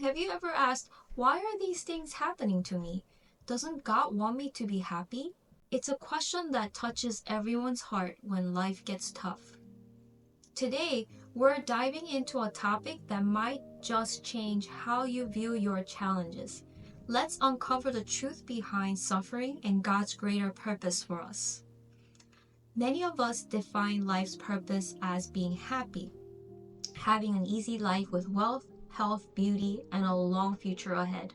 Have you ever asked, why are these things happening to me? Doesn't God want me to be happy? It's a question that touches everyone's heart when life gets tough. Today, we're diving into a topic that might just change how you view your challenges. Let's uncover the truth behind suffering and God's greater purpose for us. Many of us define life's purpose as being happy, having an easy life with wealth, health, beauty, and a long future ahead.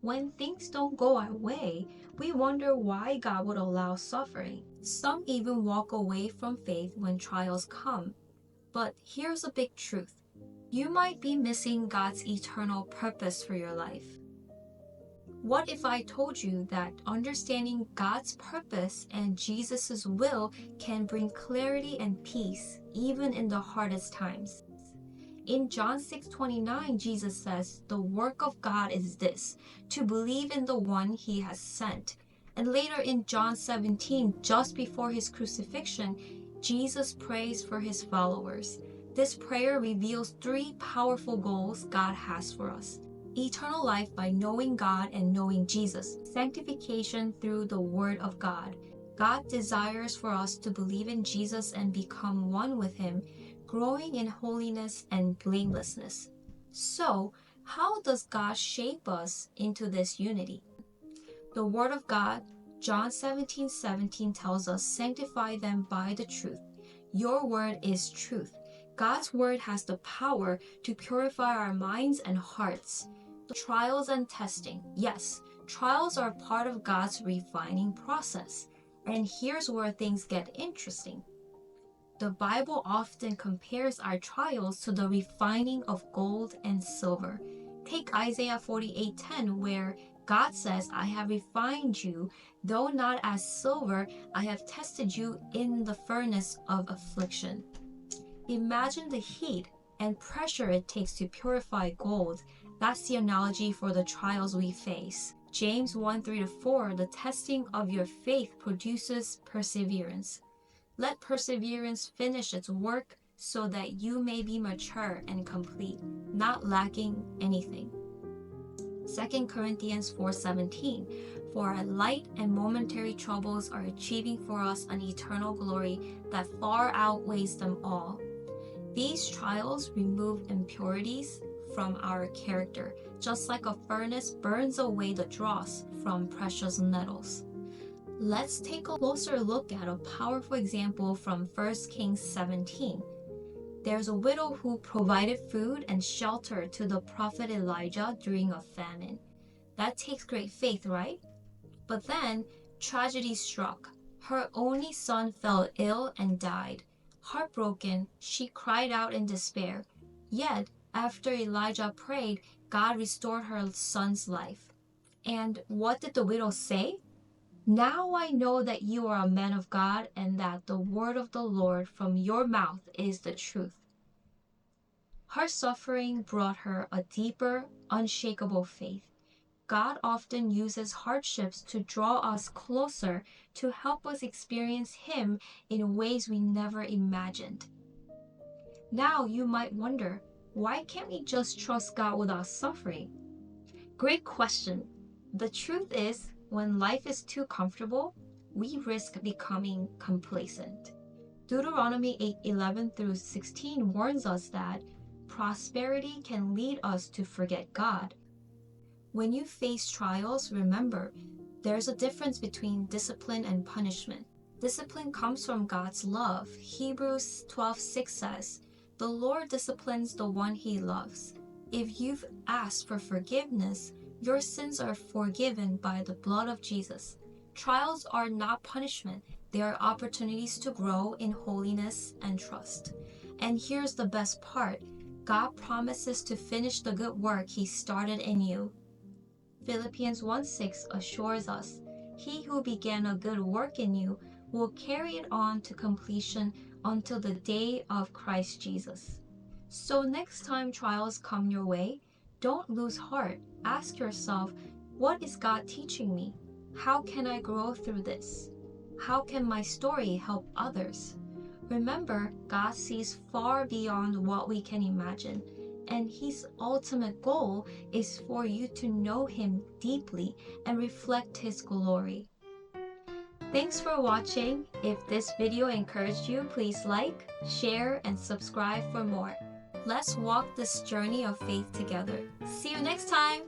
When things don't go our way, we wonder why God would allow suffering. Some even walk away from faith when trials come. But here's a big truth. You might be missing God's eternal purpose for your life. What if I told you that understanding God's purpose and Jesus' will can bring clarity and peace even in the hardest times? In John 6:29, Jesus says, "The work of God is this, to believe in the one he has sent." And later in John 17, just before his crucifixion, Jesus prays for his followers. This prayer reveals three powerful goals God has for us. Eternal life by knowing God and knowing Jesus. Sanctification through the Word of God. God desires for us to believe in Jesus and become one with him, growing in holiness and blamelessness. So, how does God shape us into this unity? The Word of God, John 17:17 tells us, "Sanctify them by the truth. Your word is truth." God's word has the power to purify our minds and hearts. Trials and testing. Yes, trials are part of God's refining process. And here's where things get interesting. The Bible often compares our trials to the refining of gold and silver. Take Isaiah 48:10, where God says, "I have refined you, though not as silver, I have tested you in the furnace of affliction." Imagine the heat and pressure it takes to purify gold. That's the analogy for the trials we face. James 1:3-4, the testing of your faith produces perseverance. Let perseverance finish its work so that you may be mature and complete, not lacking anything. 2 Corinthians 4:17, for our light and momentary troubles are achieving for us an eternal glory that far outweighs them all. These trials remove impurities from our character, just like a furnace burns away the dross from precious metals. Let's take a closer look at a powerful example from 1 Kings 17. There's a widow who provided food and shelter to the prophet Elijah during a famine. That takes great faith, right? But then, tragedy struck. Her only son fell ill and died. Heartbroken, she cried out in despair. Yet, after Elijah prayed, God restored her son's life. And what did the widow say? "Now I know that you are a man of God and that the word of the Lord from your mouth is the truth." Her suffering brought her a deeper, unshakable faith. God often uses hardships to draw us closer, to help us experience Him in ways we never imagined. Now you might wonder, why can't we just trust God without suffering? Great question. The truth is, when life is too comfortable, we risk becoming complacent. Deuteronomy 8:11-16 warns us that prosperity can lead us to forget God. When you face trials, remember, there's a difference between discipline and punishment. Discipline comes from God's love. Hebrews 12:6 says, "The Lord disciplines the one He loves." If you've asked for forgiveness, your sins are forgiven by the blood of Jesus. Trials are not punishment. They are opportunities to grow in holiness and trust. And here's the best part. God promises to finish the good work He started in you. Philippians 1:6 assures us, "He who began a good work in you will carry it on to completion until the day of Christ Jesus." So next time trials come your way, don't lose heart. Ask yourself, what is God teaching me? How can I grow through this? How can my story help others? Remember, God sees far beyond what we can imagine. and His ultimate goal is for you to know Him deeply and reflect His glory. Thanks for watching. If this video encouraged you, please like, share, and subscribe for more. Let's walk this journey of faith together. See you next time!